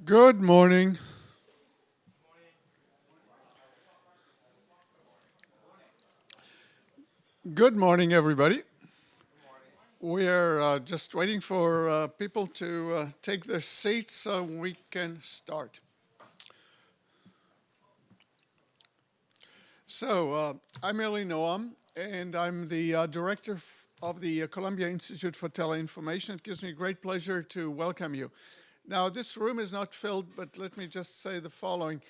Good morning. Good morning, everybody. We are just waiting for people to take their seats so we can start. So, I'm Noam, and I'm the director of the Columbia Institute for Tele-Information. It gives me great pleasure to welcome you. Now, this room is not filled, but let me just say the following.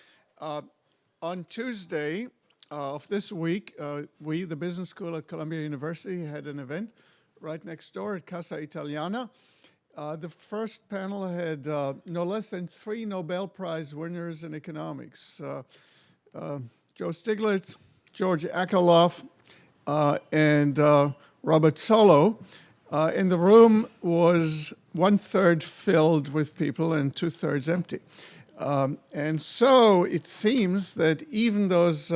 On Tuesday of this week, we, the business school at Columbia University, had an event right next door at Casa Italiana. The first panel had no less than 3 Nobel Prize winners in economics. Joe Stiglitz, George Akerlof, and Robert Solow. And the room was 1/3 filled with people and 2/3 empty. And so it seems that even those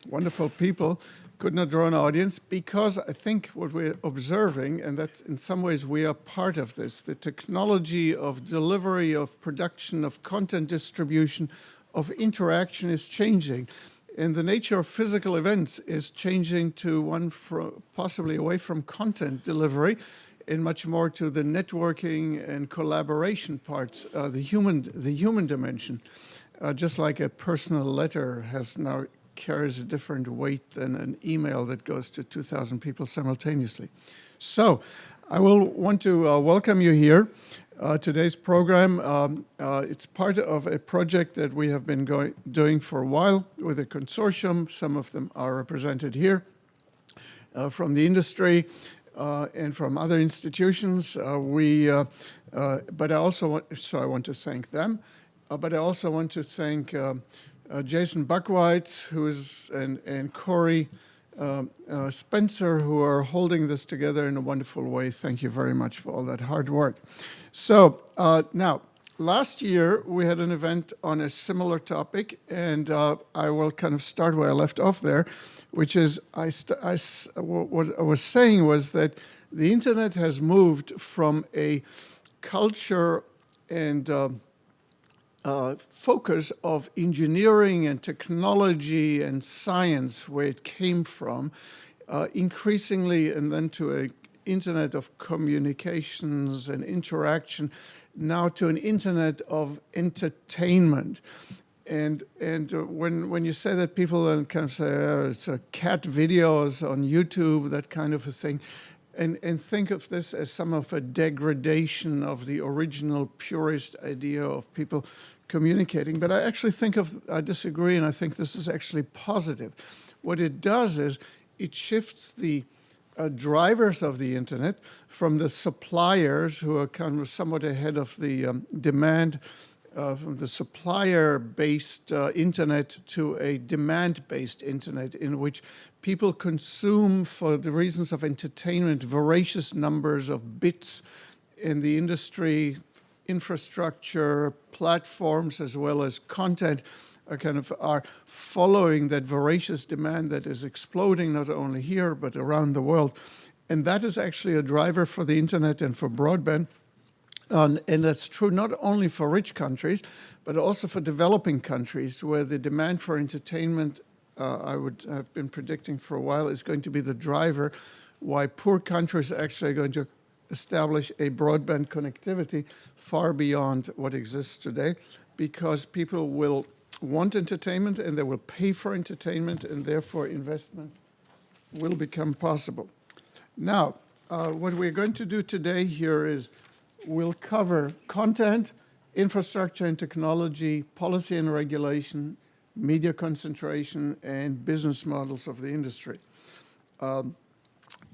wonderful people could not draw an audience because I think what we're observing, and that in some ways we are part of this, the technology of delivery, of production, of content distribution, of interaction is changing. And the nature of physical events is changing to one possibly away from content delivery and much more to the networking and collaboration parts, the human dimension. Just like a personal letter carries a different weight than an email that goes to 2,000 people simultaneously. So I will want to welcome you here. Today's program, it's part of a project that we have been doing for a while with a consortium. Some of them are represented here from the industry and from other institutions. I want to thank them. But I also want to thank Jason Buckwitz, and Corey Spencer, who are holding this together in a wonderful way. Thank you very much for all that hard work. So now, last year we had an event on a similar topic, and I will kind of start where I left off there, which is what I was saying was that the internet has moved from a culture and focus of engineering and technology and science, where it came from, increasingly, and then to an internet of communications and interaction, now to an internet of entertainment. And when you say that, people then kind of say, oh, it's cat videos on YouTube, that kind of a thing. And think of this as some of a degradation of the original purist idea of people communicating. But I disagree, and I think this is actually positive. What it does is it shifts the drivers of the internet from the suppliers, who are kind of somewhat ahead of the demand, from the supplier-based internet to a demand-based internet, in which people consume, for the reasons of entertainment, voracious numbers of bits in the industry, infrastructure, platforms, as well as content, are following that voracious demand that is exploding not only here but around the world. And that is actually a driver for the internet and for broadband. And that's true not only for rich countries, but also for developing countries, where the demand for entertainment, I would have been predicting for a while, is going to be the driver why poor countries actually are going to establish a broadband connectivity far beyond what exists today, because people will want entertainment and they will pay for entertainment, and therefore investment will become possible. Now, what we're going to do today here is we'll cover content, infrastructure and technology, policy and regulation, media concentration, and business models of the industry.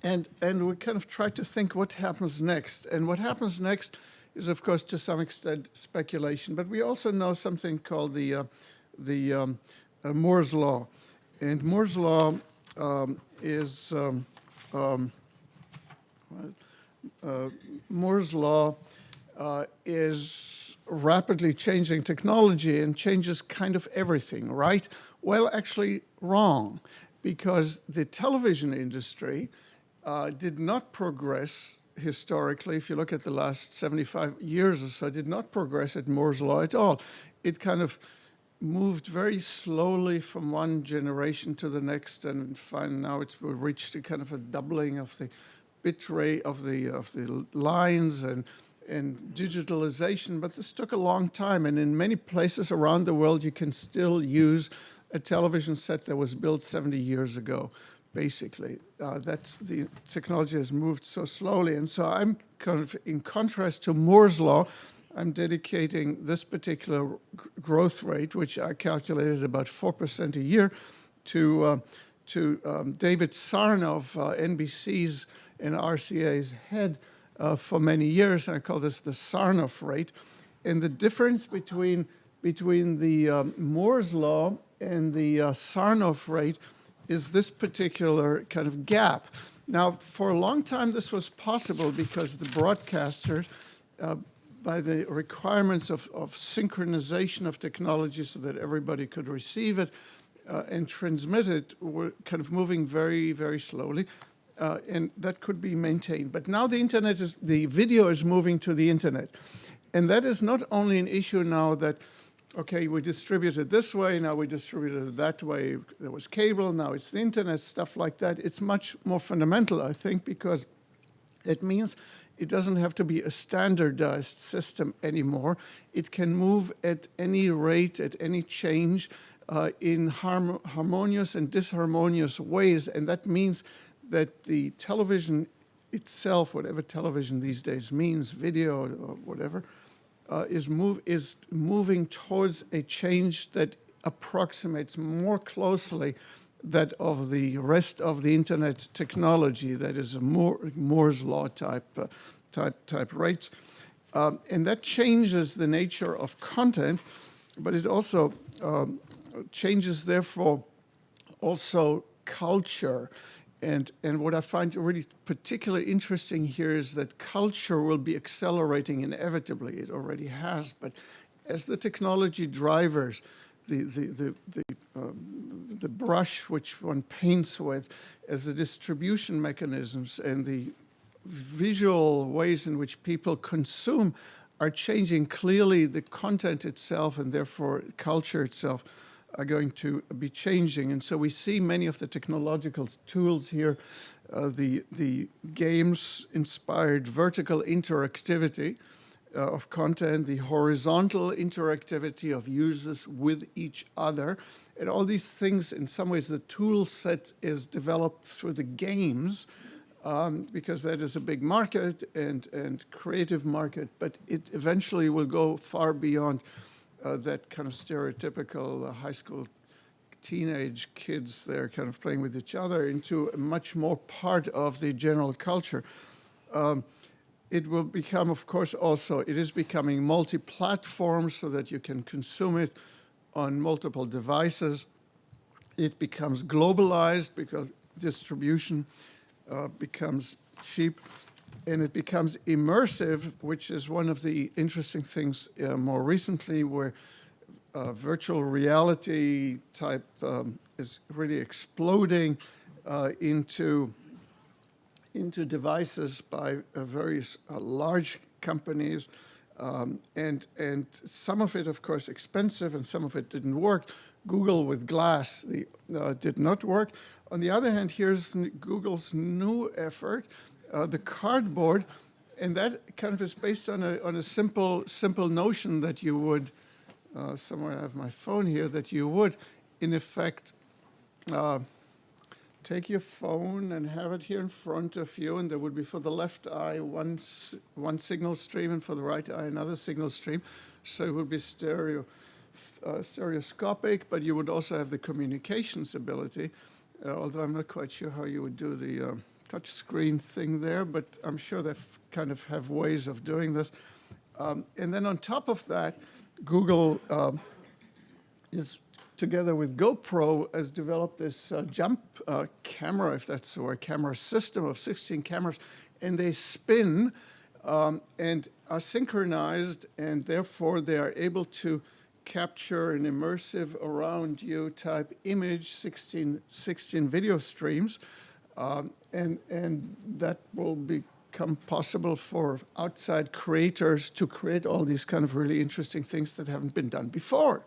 And we kind of try to think what happens next. And what happens next is, of course, to some extent speculation. But we also know something called the Moore's Law. And Moore's Law Moore's Law is rapidly changing technology and changes kind of everything, right? Well, actually wrong, because the television industry did not progress historically, if you look at the last 75 years or so, did not progress at Moore's law at all. It kind of moved very slowly from one generation to the next, and now it's reached a kind of a doubling of the bit rate of the lines and digitalization. But this took a long time, and in many places around the world, you can still use a television set that was built 70 years ago. Basically, that's the technology has moved so slowly, and so I'm kind of, in contrast to Moore's law, I'm dedicating this particular growth rate, which I calculated about 4% a year, to David Sarnoff, NBC's and RCA's head for many years. And I call this the Sarnoff rate. And the difference between the Moore's law and the Sarnoff rate is this particular kind of gap. Now, for a long time, this was possible because the broadcasters, by the requirements of synchronization of technology so that everybody could receive it and transmit it, were kind of moving very, very slowly, and that could be maintained. But now the video is moving to the internet. And that is not only an issue now that, okay, we distribute it this way, now we distribute it that way. There was cable, now it's the internet, stuff like that. It's much more fundamental, I think, because it means it doesn't have to be a standardized system anymore. It can move at any rate, at any change, in harmonious and disharmonious ways. And that means that the television itself, whatever television these days means, video or whatever, is moving towards a change that approximates more closely that of the rest of the internet technology, that is a Moore's law type rates. And that changes the nature of content, but it also changes, therefore, also culture. And what I find really particularly interesting here is that culture will be accelerating inevitably. It already has, but as the technology drivers, the brush which one paints with, as the distribution mechanisms and the visual ways in which people consume are changing, clearly the content itself and therefore culture itself are going to be changing. And so we see many of the technological tools here, the games-inspired vertical interactivity of content, the horizontal interactivity of users with each other. And all these things, in some ways, the tool set is developed through the games, because that is a big market and creative market, but it eventually will go far beyond that kind of stereotypical high school teenage kids there kind of playing with each other into a much more part of the general culture. It will become, of course, also, it is becoming multi-platform so that you can consume it on multiple devices. It becomes globalized because distribution becomes cheap, and it becomes immersive, which is one of the interesting things more recently, where virtual reality type is really exploding into devices by various large companies, and some of it, of course, expensive, and some of it didn't work. Google with Glass did not work. On the other hand, here's Google's new effort, the cardboard, and that kind of is based on a simple notion that you would, somewhere I have my phone here, that you would, in effect, take your phone and have it here in front of you, and there would be for the left eye one signal stream, and for the right eye another signal stream. So it would be stereoscopic, but you would also have the communications ability, although I'm not quite sure how you would do the touch screen thing there, but I'm sure they kind of have ways of doing this. And then on top of that, Google is, together with GoPro, has developed this jump camera, if that's the word, camera system of 16 cameras, and they spin and are synchronized, and therefore they are able to capture an immersive around you type image, 16 video streams, and that will become possible for outside creators to create all these kind of really interesting things that haven't been done before.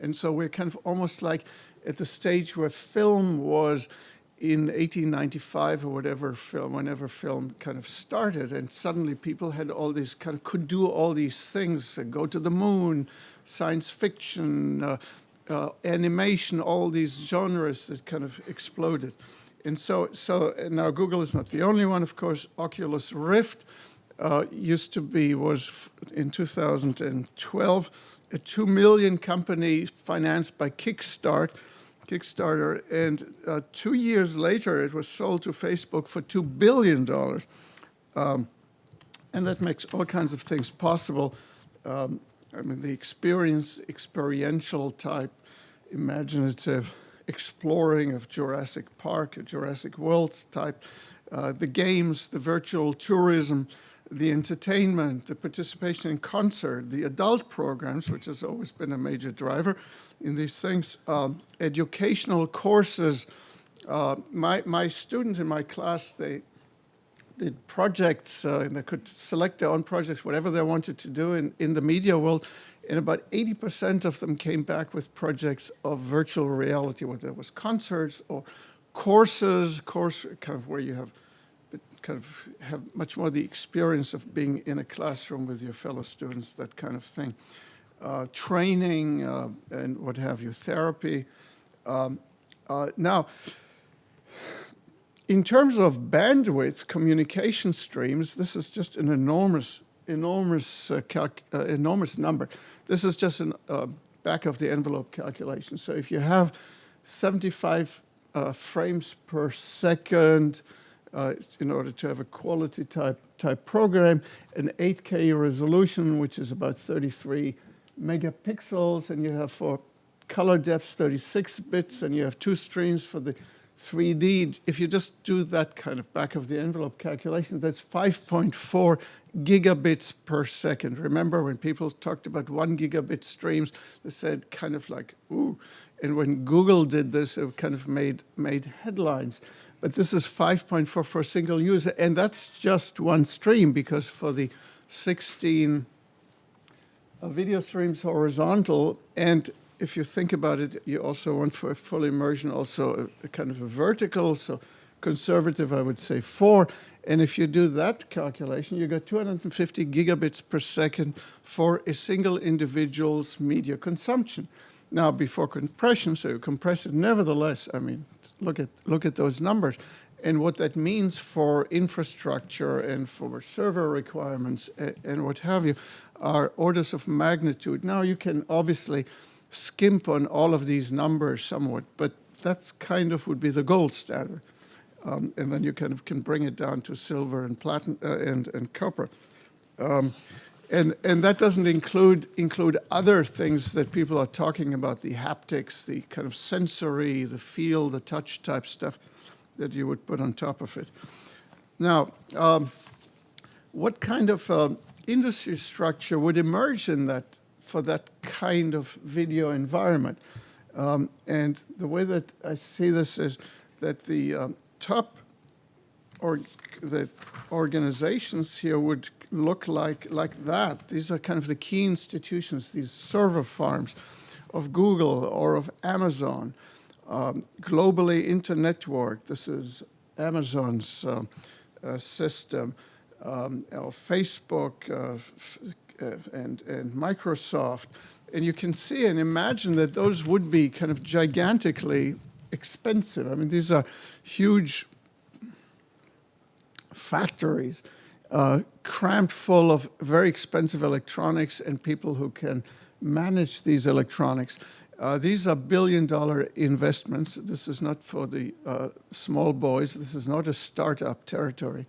And so we're kind of almost like at the stage where film was in 1895 or whenever film kind of started, and suddenly people had all these could do all these things, go to the moon, science fiction, animation, all these genres that kind of exploded. And so now Google is not the only one, of course. Oculus Rift was in 2012, a 2 million company financed by Kickstarter, and 2 years later it was sold to Facebook for $2 billion. And that makes all kinds of things possible. I mean, the experiential type, imaginative exploring of Jurassic Park, Jurassic World type, the games, the virtual tourism, the entertainment, the participation in concert, the adult programs, which has always been a major driver in these things, educational courses. My students in my class, they did projects, and they could select their own projects, whatever they wanted to do in the media world. And about 80% of them came back with projects of virtual reality, whether it was concerts or courses, kind of where you have much more the experience of being in a classroom with your fellow students, that kind of thing. Training and what have you, therapy. Now, in terms of bandwidth, communication streams, this is just an enormous number. This is just a back of the envelope calculation. So if you have 75 frames per second in order to have a quality type program, an 8K resolution, which is about 33 megapixels, and you have for color depth 36 bits, and you have 2 streams for the 3D. If you just do that kind of back of the envelope calculation, that's 5.4 gigabits per second. Remember when people talked about 1 gigabit streams, they said kind of like, ooh. And when Google did this, it kind of made headlines. But this is 5.4 for a single user, and that's just one stream, because for the 16 video streams horizontal, and if you think about it, you also want for full immersion also a kind of a vertical, so conservative, I would say 4. And if you do that calculation, you get 250 gigabits per second for a single individual's media consumption. Now, before compression, so you compress it, nevertheless, I mean, look at those numbers. And what that means for infrastructure and for server requirements and what have you are orders of magnitude. Now, you can obviously skimp on all of these numbers somewhat, but that's kind of would be the gold standard. And then you kind of can bring it down to silver and platinum and copper. And that doesn't include other things that people are talking about, the haptics, the kind of sensory, the feel, the touch type stuff that you would put on top of it. Now, what kind of industry structure would emerge in that for that kind of video environment? And the way that I see this is that the the organizations here would look like that. These are kind of the key institutions, these server farms of Google or of Amazon. Globally Internetwork, this is Amazon's system, Facebook and Microsoft. And you can see and imagine that those would be kind of gigantically expensive. I mean, these are huge factories crammed full of very expensive electronics and people who can manage these electronics. These are billion-dollar investments. This is not for the small boys. This is not a startup territory.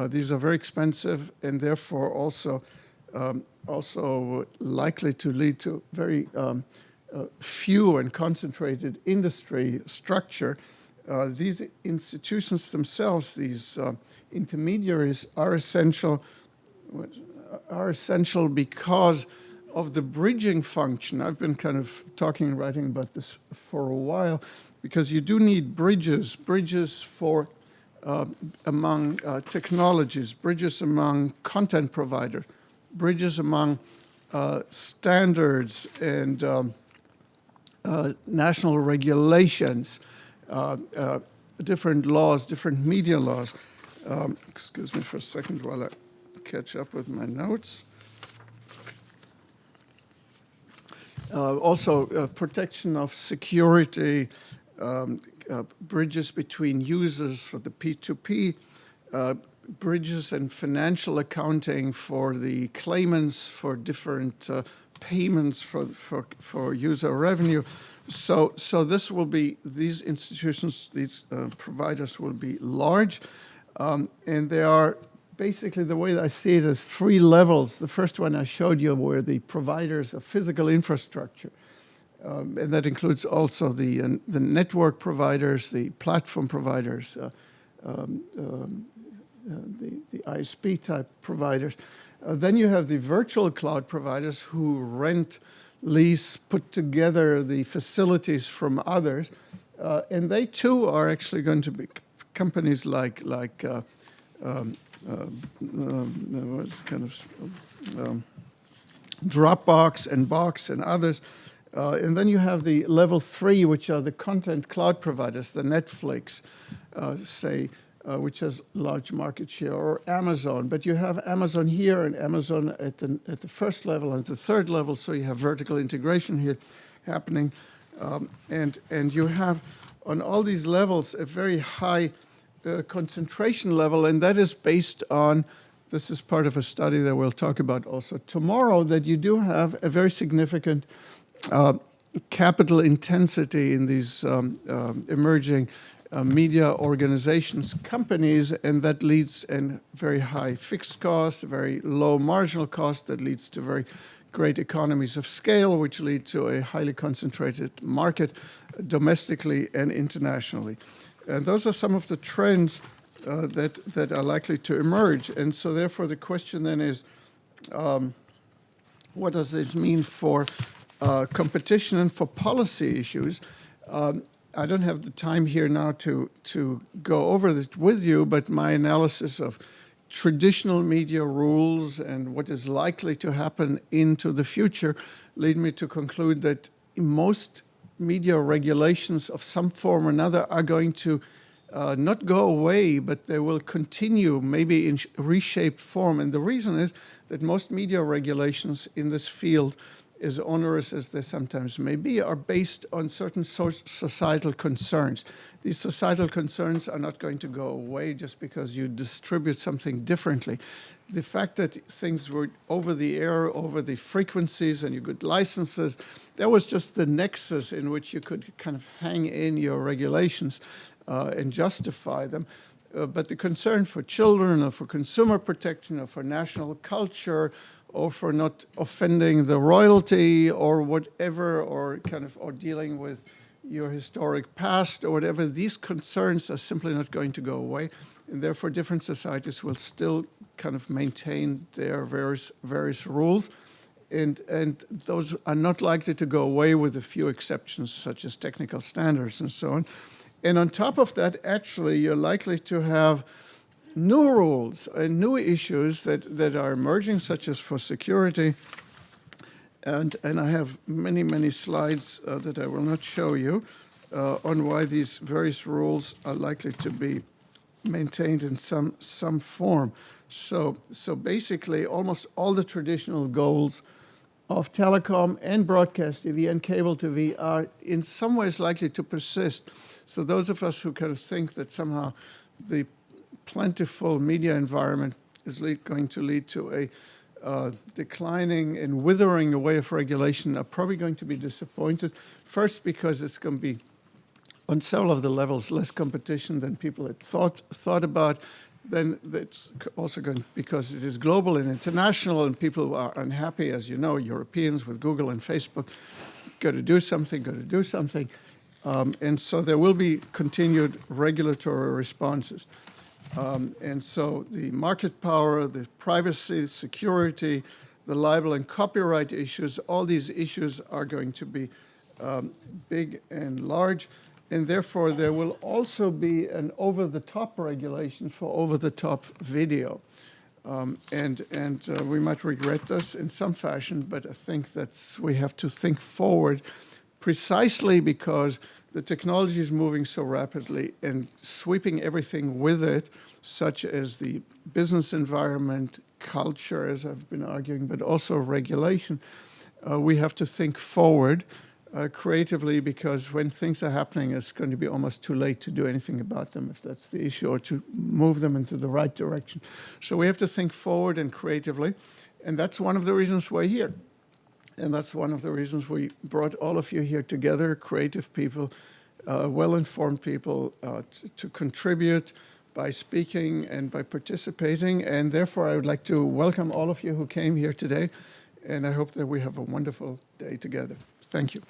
These are very expensive and therefore also likely to lead to very few and concentrated industry structure. These institutions themselves, these intermediaries, are essential because of the bridging function. I've been kind of talking and writing about this for a while, because you do need bridges for among technologies, bridges among content providers, bridges among standards and national regulations, different laws, different media laws. Excuse me for a second while I catch up with my notes. Also, protection of security, bridges between users for the P2P, bridges and financial accounting for the claimants for different payments for user revenue. So this will be, these institutions, these providers will be large, and they are basically, the way I see it, is 3 levels. The first one I showed you were the providers of physical infrastructure. And that includes also the network providers, the platform providers, the ISP type providers. Then you have the virtual cloud providers who rent, lease, put together the facilities from others. And they too are actually going to be companies like Dropbox and Box and others. And then you have the level 3, which are the content cloud providers, the Netflix, which has large market share, or Amazon. But you have Amazon here and Amazon at the first level and the third level, so you have vertical integration here happening. And you have on all these levels a very high concentration level, and that is based on, this is part of a study that we'll talk about also tomorrow, that you do have a very significant capital intensity in these emerging media organizations, companies, and that leads in very high fixed costs, very low marginal cost that leads to very great economies of scale, which lead to a highly concentrated market domestically and internationally. And those are some of the trends that are likely to emerge. And so therefore the question then is, what does this mean for competition and for policy issues? I don't have the time here now to go over this with you, but my analysis of traditional media rules and what is likely to happen into the future lead me to conclude that most media regulations of some form or another are going to not go away, but they will continue, maybe in reshaped form. And the reason is that most media regulations in this field, as onerous as they sometimes may be, are based on certain societal concerns. These societal concerns are not going to go away just because you distribute something differently. The fact that things were over the air, over the frequencies, and you got licenses, that was just the nexus in which you could kind of hang in your regulations and justify them. But the concern for children or for consumer protection or for national culture or for not offending the royalty or whatever, or dealing with your historic past or whatever, these concerns are simply not going to go away. And therefore different societies will still kind of maintain their various rules. And those are not likely to go away, with a few exceptions such as technical standards and so on. And on top of that, actually, you're likely to have new rules and new issues that are emerging, such as for security. And I have many slides that I will not show you on why these various rules are likely to be maintained in some form. So basically, almost all the traditional goals of telecom and broadcast TV and cable TV are in some ways likely to persist. So those of us who kind of think that somehow the plentiful media environment is going to lead to a declining and withering away of regulation are probably going to be disappointed. First, because it's going to be, on several of the levels, less competition than people had thought about. Then it's also going because it is global and international, and people are unhappy, as you know, Europeans with Google and Facebook, got to do something. And so there will be continued regulatory responses. And so the market power, the privacy, security, the libel and copyright issues, all these issues are going to be big and large. And therefore, there will also be an over-the-top regulation for over-the-top video. We might regret this in some fashion, but I think we have to think forward precisely because the technology is moving so rapidly and sweeping everything with it, such as the business environment, culture, as I've been arguing, but also regulation. We have to think forward creatively, because when things are happening, it's going to be almost too late to do anything about them, if that's the issue, or to move them into the right direction. So we have to think forward and creatively, and that's one of the reasons we're here. And that's one of the reasons we brought all of you here together, creative people, well-informed people, to contribute by speaking and by participating. And therefore, I would like to welcome all of you who came here today, and I hope that we have a wonderful day together. Thank you.